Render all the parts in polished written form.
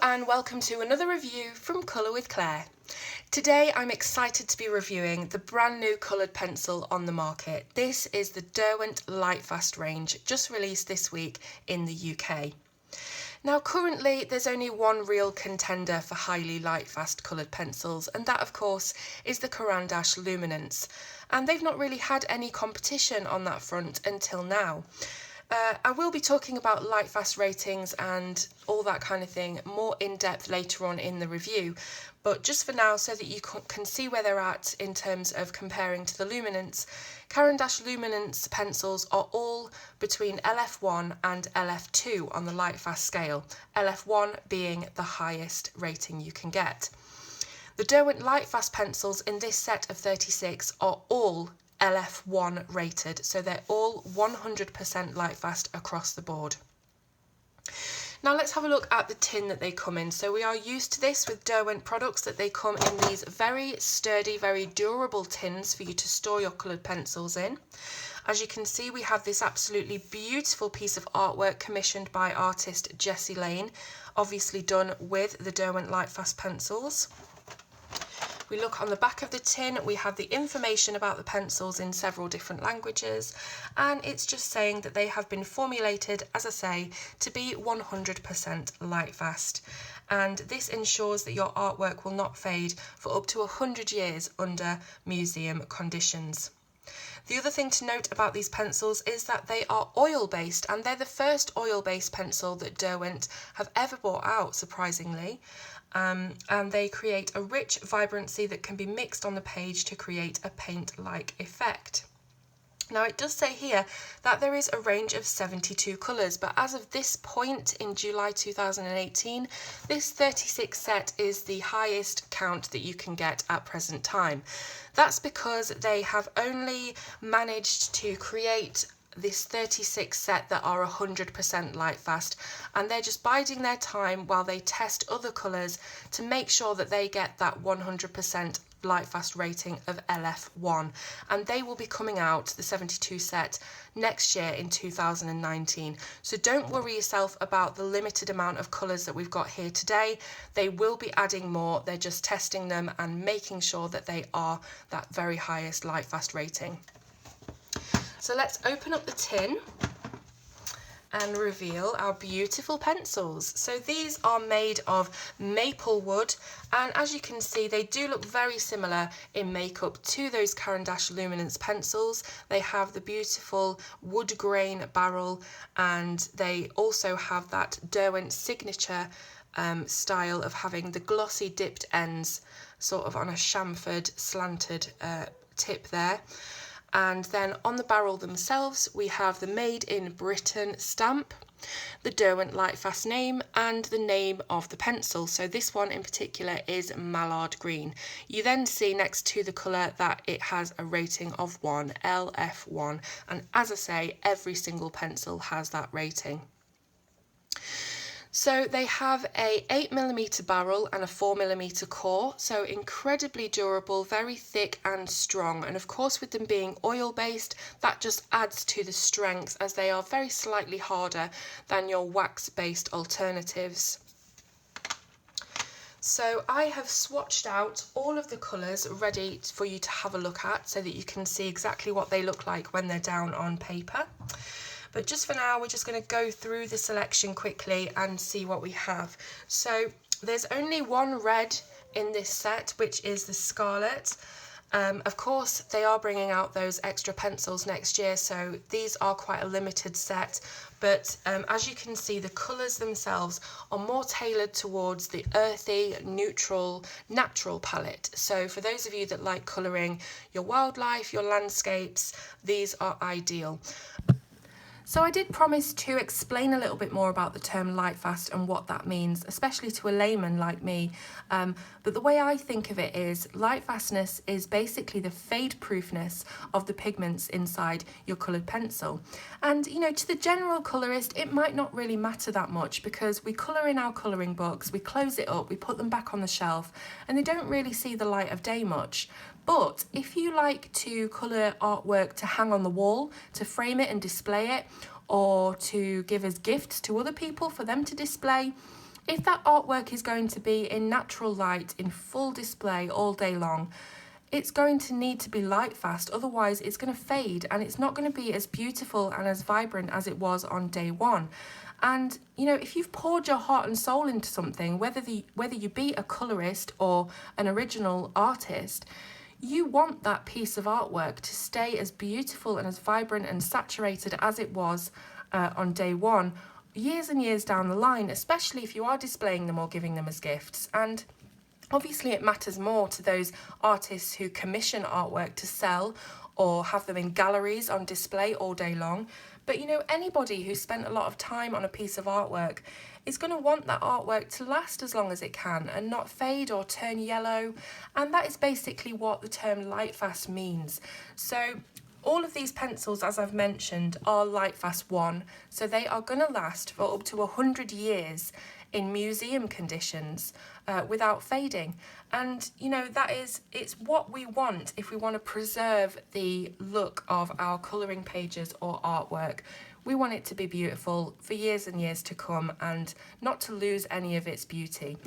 and welcome to another review from Colour with Claire. Today I'm excited to be reviewing the brand new coloured pencil on the market. This is the Derwent Lightfast range, just released this week in the UK. Now currently there's only one real contender for highly lightfast coloured pencils, and that of course is the Caran d'Ache Luminance, and they've not really had any competition on that front until now. I will be talking about Lightfast ratings and all that kind of thing more in depth later on in the review, but just for now, so that you can see where they're at in terms of comparing to the Luminance, Caran d'Ache Luminance pencils are all between LF1 and LF2 on the Lightfast scale, LF1 being the highest rating you can get. The Derwent Lightfast pencils in this set of 36 are all LF1 rated, so they're all 100% Lightfast across the board. Now let's have a look at the tin that they come in. So we are used to this with Derwent products, that they come in these very sturdy, very durable tins for you to store your coloured pencils in. As you can see, we have this absolutely beautiful piece of artwork commissioned by artist Jessie Lane, obviously done with the Derwent Lightfast pencils. We look on the back of the tin, we have the information about the pencils in several different languages, and it's just saying that they have been formulated, as I say, to be 100% Lightfast. And this ensures that your artwork will not fade for up to 100 years under museum conditions. The other thing to note about these pencils is that they are oil-based, and they're the first oil-based pencil that Derwent have ever brought out, surprisingly. And they create a rich vibrancy that can be mixed on the page to create a paint-like effect. Now it does say here that there is a range of 72 colours, but as of this point in July 2018, this 36 set is the highest count that you can get at present time. That's because they have only managed to create this 36 set that are 100% Lightfast, and they're just biding their time while they test other colours to make sure that they get that 100% Lightfast rating of LF1, and they will be coming out, the 72 set, next year in 2019. So don't worry yourself about the limited amount of colours that we've got here today. They will be adding more. They're just testing them and making sure that they are that very highest Lightfast rating. So let's open up the tin and reveal our beautiful pencils. So these are made of maple wood, and as you can see, they do look very similar in makeup to those Caran d'Ache Luminance pencils. They have the beautiful wood grain barrel, and they also have that Derwent signature style of having the glossy dipped ends sort of on a chamfered slanted tip there. And then on the barrel themselves, we have the Made in Britain stamp, the Derwent Lightfast name, and the name of the pencil. So this one in particular is Mallard Green. You then see next to the colour that it has a rating of 1, LF1. And as I say, every single pencil has that rating. So they have a 8mm barrel and a 4mm core, so incredibly durable, very thick and strong, and of course with them being oil based, that just adds to the strength, as they are very slightly harder than your wax based alternatives. So I have swatched out all of the colours ready for you to have a look at, so that you can see exactly what they look like when they're down on paper. But just for now, we're just going to go through the selection quickly and see what we have. So there's only one red in this set, which is the Scarlet. Of course, they are bringing out those extra pencils next year, so these are quite a limited set. But as you can see, the colours themselves are more tailored towards the earthy, neutral, natural palette. So for those of you that like colouring your wildlife, your landscapes, these are ideal. So I did promise to explain a little bit more about the term Lightfast and what that means, especially to a layman like me. But the way I think of it is Lightfastness is basically the fade proofness of the pigments inside your coloured pencil. And, you know, to the general colourist, it might not really matter that much, because we colour in our colouring books, we close it up, we put them back on the shelf, and they don't really see the light of day much. But if you like to colour artwork to hang on the wall, to frame it and display it, or to give as gifts to other people for them to display, if that artwork is going to be in natural light, in full display all day long, it's going to need to be light fast, otherwise it's going to fade and it's not going to be as beautiful and as vibrant as it was on day one. And you know, if you've poured your heart and soul into something, whether you be a colorist or an original artist, you want that piece of artwork to stay as beautiful and as vibrant and saturated as it was on day one, years and years down the line, especially if you are displaying them or giving them as gifts. And obviously it matters more to those artists who commission artwork to sell or have them in galleries on display all day long. But you know, anybody who spent a lot of time on a piece of artwork is going to want that artwork to last as long as it can and not fade or turn yellow. And that is basically what the term Lightfast means. So all of these pencils, as I've mentioned, are Lightfast 1, so they are going to last for up to 100 years in museum conditions without fading. And you know, it's what we want if we want to preserve the look of our colouring pages or artwork. We want it to be beautiful for years and years to come and not to lose any of its beauty.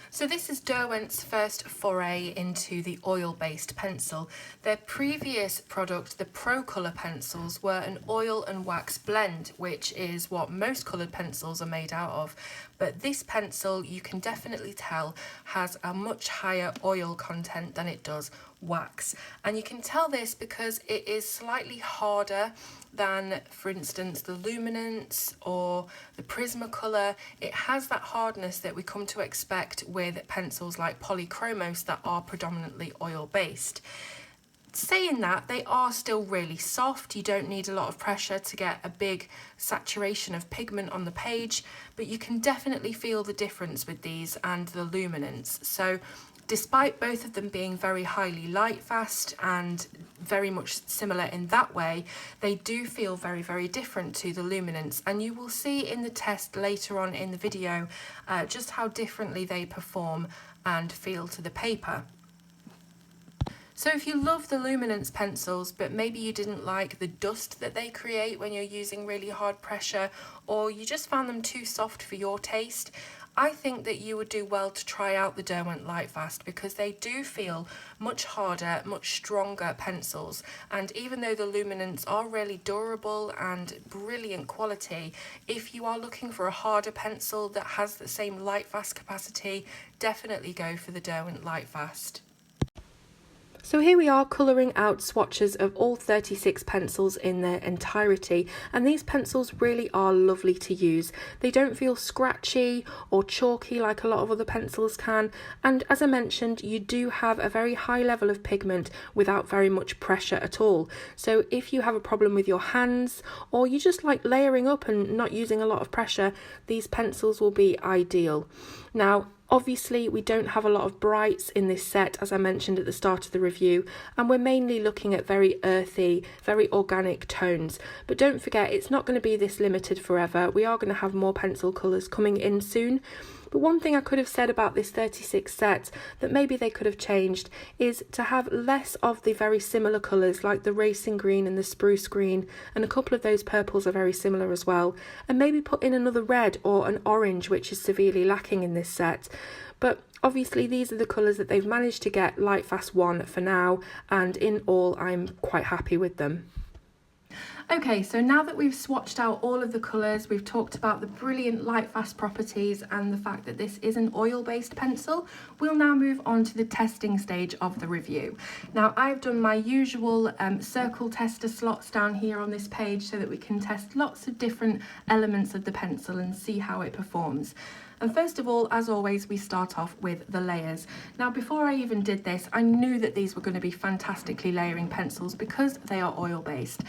So this is Derwent's first foray into the oil-based pencil. Their previous product, the Pro Colour pencils, were an oil and wax blend, which is what most coloured pencils are made out of. But this pencil, you can definitely tell, has a much higher oil content than it does wax. And you can tell this because it is slightly harder than, for instance, the Luminance or the Prismacolor. It has that hardness that we come to expect with pencils like Polychromos that are predominantly oil-based. Saying that, they are still really soft. You don't need a lot of pressure to get a big saturation of pigment on the page, but you can definitely feel the difference with these and the Luminance. So despite both of them being very highly light fast and very much similar in that way, they do feel very, very different to the Luminance. And you will see in the test later on in the video just how differently they perform and feel to the paper. So if you love the Luminance pencils, but maybe you didn't like the dust that they create when you're using really hard pressure, or you just found them too soft for your taste, I think that you would do well to try out the Derwent Lightfast, because they do feel much harder, much stronger pencils. And even though the Luminance are really durable and brilliant quality, if you are looking for a harder pencil that has the same Lightfast capacity, definitely go for the Derwent Lightfast. So here we are colouring out swatches of all 36 pencils in their entirety, and these pencils really are lovely to use. They don't feel scratchy or chalky like a lot of other pencils can, and as I mentioned, you do have a very high level of pigment without very much pressure at all. So if you have a problem with your hands, or you just like layering up and not using a lot of pressure, these pencils will be ideal. Now, obviously, we don't have a lot of brights in this set, as I mentioned at the start of the review, and we're mainly looking at very earthy, very organic tones. But don't forget, it's not going to be this limited forever. We are going to have more pencil colours coming in soon. But one thing I could have said about this 36 set that maybe they could have changed is to have less of the very similar colours like the racing green and the spruce green, and a couple of those purples are very similar as well, and maybe put in another red or an orange, which is severely lacking in this set. But obviously these are the colours that they've managed to get Lightfast 1 for now, and in all I'm quite happy with them. Okay, so now that we've swatched out all of the colours, we've talked about the brilliant Lightfast properties and the fact that this is an oil-based pencil, we'll now move on to the testing stage of the review. Now, I've done my usual circle tester slots down here on this page so that we can test lots of different elements of the pencil and see how it performs. And first of all, as always, we start off with the layers. Now, before I even did this, I knew that these were going to be fantastically layering pencils because they are oil-based.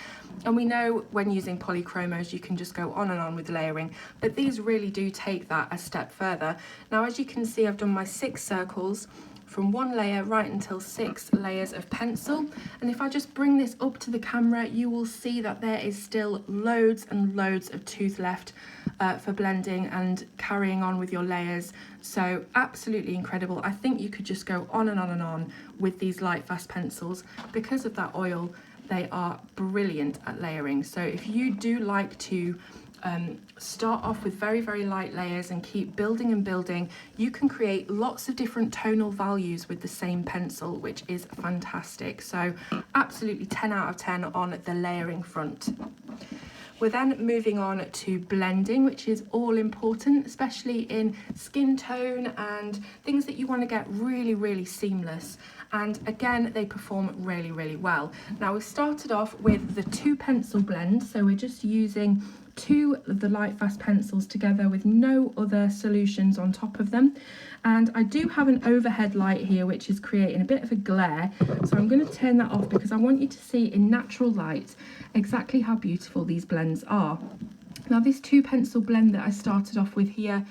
And we know when using Polychromos, you can just go on and on with layering, but these really do take that a step further. Now, as you can see, I've done my 6 circles from 1 layer right until 6 layers of pencil. And if I just bring this up to the camera, you will see that there is still loads and loads of tooth left for blending and carrying on with your layers. So absolutely incredible. I think you could just go on and on and on with these Lightfast pencils. Because of that oil, they are brilliant at layering. So if you do like to start off with very, very light layers and keep building and building, you can create lots of different tonal values with the same pencil, which is fantastic. So absolutely 10 out of 10 on the layering front. We're then moving on to blending, which is all important, especially in skin tone and things that you want to get really, really seamless. And again, they perform really, really well. Now we've started off with the 2 pencil blend. So we're just using 2 of the Lightfast pencils together with no other solutions on top of them. And I do have an overhead light here, which is creating a bit of a glare. So I'm going to turn that off because I want you to see in natural light exactly how beautiful these blends are. Now this 2 pencil blend that I started off with here,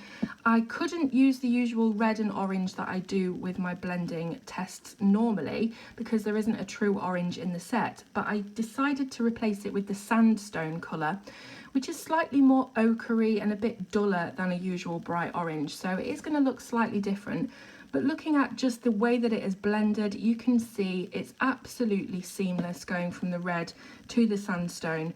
I couldn't use the usual red and orange that I do with my blending tests normally because there isn't a true orange in the set, but I decided to replace it with the sandstone colour, which is slightly more ochre-y and a bit duller than a usual bright orange. So it is going to look slightly different, but looking at just the way that it is blended, you can see it's absolutely seamless going from the red to the sandstone.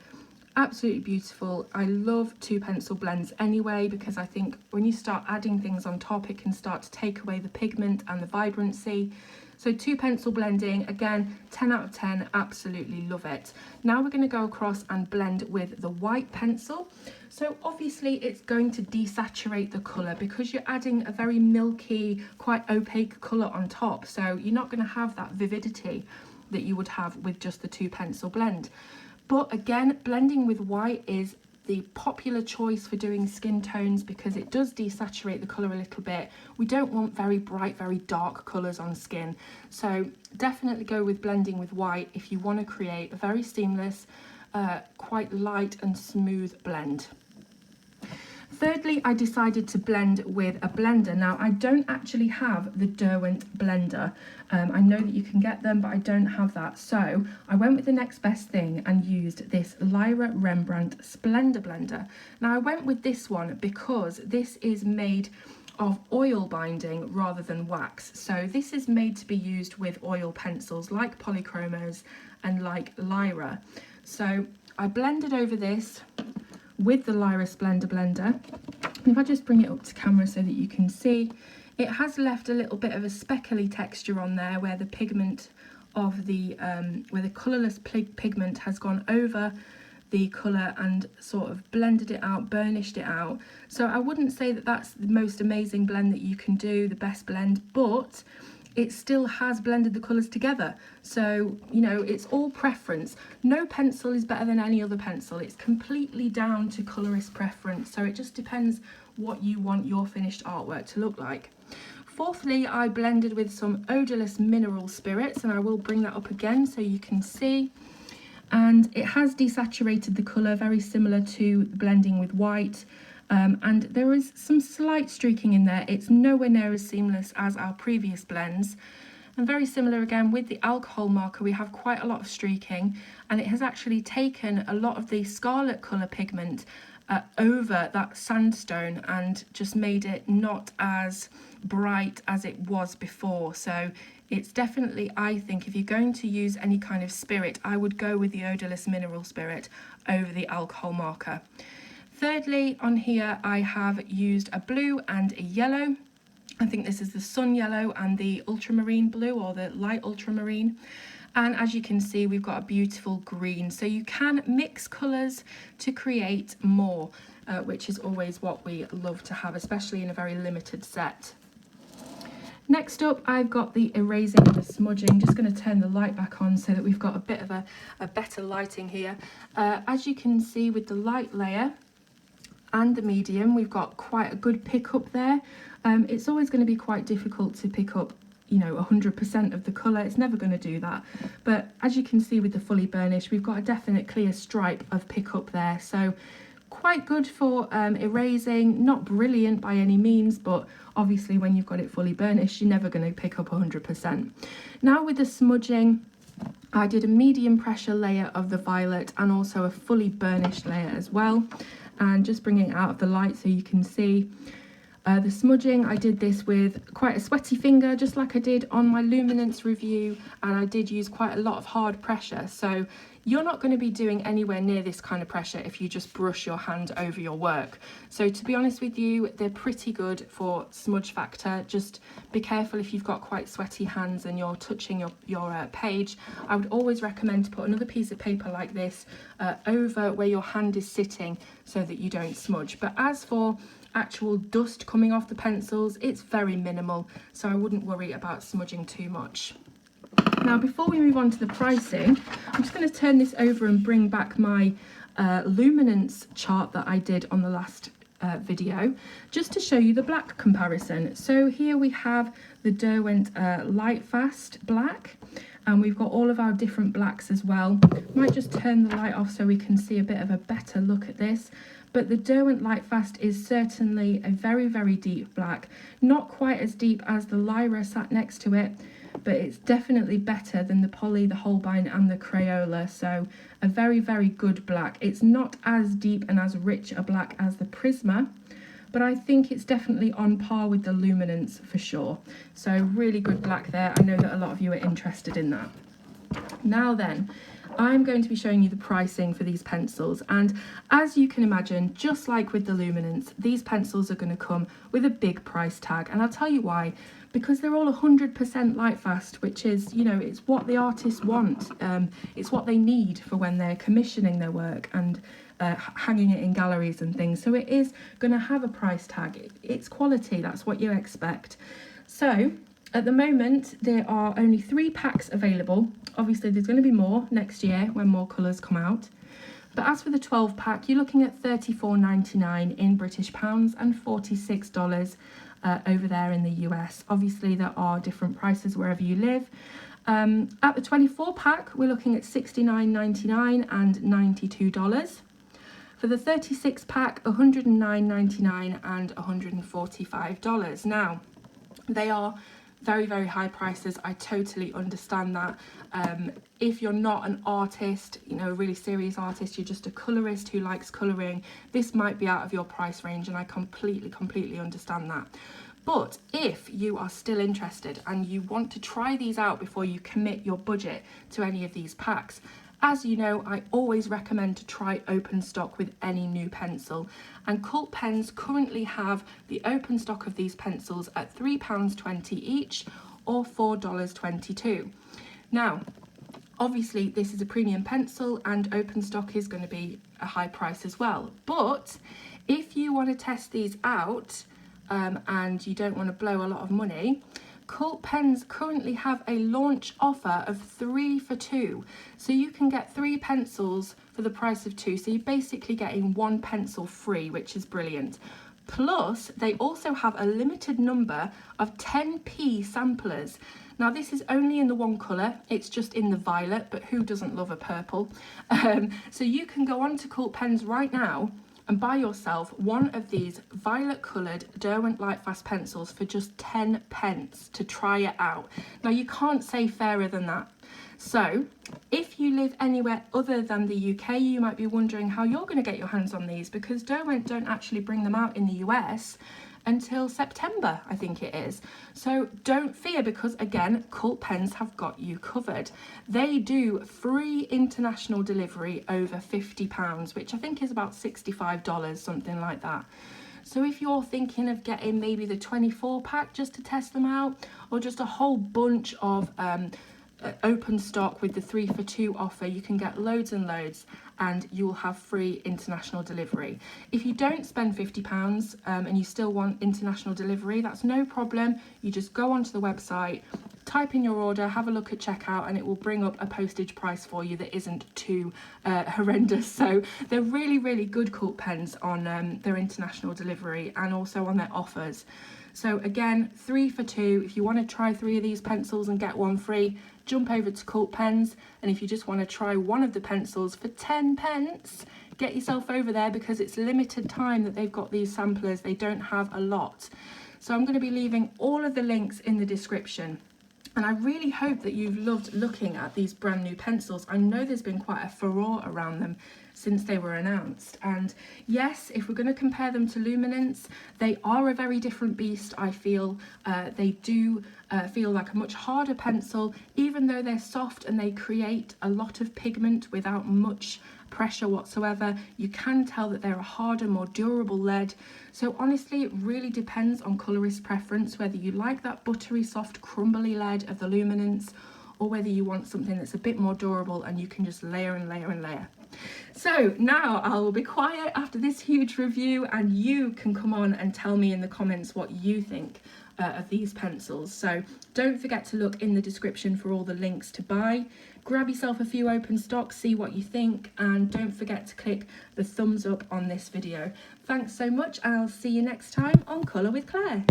Absolutely beautiful. I love 2 pencil blends anyway, because I think when you start adding things on top, it can start to take away the pigment and the vibrancy. So 2 pencil blending, again, 10 out of 10, absolutely love it. Now we're going to go across and blend with the white pencil. So obviously it's going to desaturate the colour because you're adding a very milky, quite opaque colour on top. So you're not going to have that vividity that you would have with just the 2 pencil blend. But again, blending with white is the popular choice for doing skin tones because it does desaturate the colour a little bit. We don't want very bright, very dark colours on skin. So definitely go with blending with white if you want to create a very seamless, quite light and smooth blend. Thirdly, I decided to blend with a blender. Now, I don't actually have the Derwent blender. I know that you can get them, but I don't have that. So I went with the next best thing and used this Lyra Rembrandt Splendor blender. Now, I went with this one because this is made of oil binding rather than wax. So this is made to be used with oil pencils like polychromos and like Lyra. So I blended over this with the Lyra Splendor blender. And if I just bring it up to camera so that you can see, it has left a little bit of a speckly texture on there where the pigment of the where the colourless pigment has gone over the colour and sort of blended it out, burnished it out. So I wouldn't say that that's the most amazing blend that you can do, the best blend, but it still has blended the colours together. So, you know, it's all preference. No pencil is better than any other pencil. It's completely down to colourist preference. So it just depends what you want your finished artwork to look like. Fourthly, I blended with some odorless mineral spirits, and I will bring that up again so you can see. And it has desaturated the colour, very similar to blending with white. And there is some slight streaking in there. It's nowhere near as seamless as our previous blends. And very similar again with the alcohol marker, we have quite a lot of streaking, and it has actually taken a lot of the scarlet colour pigment over that sandstone and just made it not as bright as it was before. So it's definitely, I think, if you're going to use any kind of spirit, I would go with the odorless mineral spirit over the alcohol marker. Thirdly, on here I have used a blue and a yellow. I think this is the sun yellow and the ultramarine blue, or the light ultramarine. And as you can see, we've got a beautiful green. So you can mix colours to create more, which is always what we love to have, especially in a very limited set. Next up, I've got the erasing and the smudging. Just going to turn the light back on so that we've got a bit of a better lighting here. As you can see with the light layer and the medium, we've got quite a good pickup there. It's always going to be quite difficult to pick up, you know, 100% of the colour. It's never going to do that. But as you can see with the fully burnished, we've got a definite clear stripe of pickup there. So quite good for erasing. Not brilliant by any means, but obviously when you've got it fully burnished, you're never going to pick up 100%. Now with the smudging, I did a medium pressure layer of the violet and also a fully burnished layer as well. And just bringing it out of the light so you can see. The smudging, I did this with quite a sweaty finger, just like I did on my luminance review, and I did use quite a lot of hard pressure. So you're not going to be doing anywhere near this kind of pressure if you just brush your hand over your work. So to be honest with you, they're pretty good for smudge factor. Just be careful if you've got quite sweaty hands and you're touching your page. I would always recommend to put another piece of paper like this over where your hand is sitting so that you don't smudge. But as for actual dust coming off the pencils, it's very minimal, so I wouldn't worry about smudging too much. Now, before we move on to the pricing, I'm just going to turn this over and bring back my luminance chart that I did on the last video, just to show you the black comparison. So here we have the Derwent Lightfast black, and we've got all of our different blacks as well. Might just turn the light off so we can see a bit of a better look at this. But the Derwent Lightfast is certainly a very, very deep black. Not quite as deep as the Lyra sat next to it, but it's definitely better than the Poly, the Holbein and the Crayola. So a very, very good black. It's not as deep and as rich a black as the Prisma, but I think it's definitely on par with the Luminance for sure. So really good black there. I know that a lot of you are interested in that. Now then, I'm going to be showing you the pricing for these pencils, and as you can imagine, just like with the Luminance, these pencils are going to come with a big price tag, and I'll tell you why. Because they're all 100% Lightfast, which is, you know, it's what the artists want. It's what they need for when they're commissioning their work and hanging it in galleries and things. So it is going to have a price tag. It's quality, that's what you expect. So at the moment, there are only 3 packs available. Obviously, there's going to be more next year when more colours come out. But as for the 12 pack, you're looking at $34.99 in British pounds and $46 over there in the US. Obviously, there are different prices wherever you live. At the 24 pack, we're looking at $69.99 and $92. For the 36 pack, $109.99 and $145. Now, they are very, very high prices. I totally understand that. If you're not an artist, you know, a really serious artist, you're just a colorist who likes coloring, this might be out of your price range, and I completely understand that. But if you are still interested and you want to try these out before you commit your budget to any of these packs, as you know, I always recommend to try open stock with any new pencil, and Cult Pens currently have the open stock of these pencils at £3.20 each or $4.22. Now, obviously this is a premium pencil and open stock is going to be a high price as well, but if you want to test these out and you don't want to blow a lot of money, Cult Pens currently have a launch offer of 3 for 2. So you can get 3 pencils for the price of 2. So you're basically getting 1 pencil free, which is brilliant. Plus, they also have a limited number of 10p samplers. Now, this is only in the one colour. It's just in the violet, but who doesn't love a purple? So you can go on to Cult Pens right now and buy yourself one of these violet coloured Derwent Lightfast pencils for just 10 pence to try it out. Now, you can't say fairer than that. So if you live anywhere other than the UK, you might be wondering how you're going to get your hands on these, because Derwent don't actually bring them out in the US until September, I think it is. So don't fear, because again, Cult Pens have got you covered. They do free international delivery over £50, which I think is about $65, something like that. So if you're thinking of getting maybe the 24 pack just to test them out, or just a whole bunch of open stock with the 3 for 2 offer, you can get loads and loads and you will have free international delivery. If you don't spend £50 and you still want international delivery, that's no problem. You just go onto the website, type in your order, have a look at checkout, and it will bring up a postage price for you that isn't too horrendous. So they're really good Cult Pens on their international delivery and also on their offers. So again, 3 for 2. If you want to try 3 of these pencils and get 1 free, jump over to Cult Pens. And if you just want to try one of the pencils for 10 pence, get yourself over there, because it's limited time that they've got these samplers. They don't have a lot. So I'm going to be leaving all of the links in the description. And I really hope that you've loved looking at these brand new pencils. I know there's been quite a furore around them since they were announced. And yes, if we're going to compare them to Luminance, they are a very different beast, I feel. They do feel like a much harder pencil, even though they're soft and they create a lot of pigment without much pressure whatsoever. You can tell that they're a harder, more durable lead. So honestly, it really depends on colourist preference, whether you like that buttery, soft, crumbly lead of the Luminance, or whether you want something that's a bit more durable and you can just layer and layer and layer. So now I will be quiet after this huge review, and you can come on and tell me in the comments what you think of these pencils. So don't forget to look in the description for all the links to buy. Grab yourself a few open stocks, see what you think, and don't forget to click the thumbs up on this video. Thanks so much, and I'll see you next time on Colour with Claire.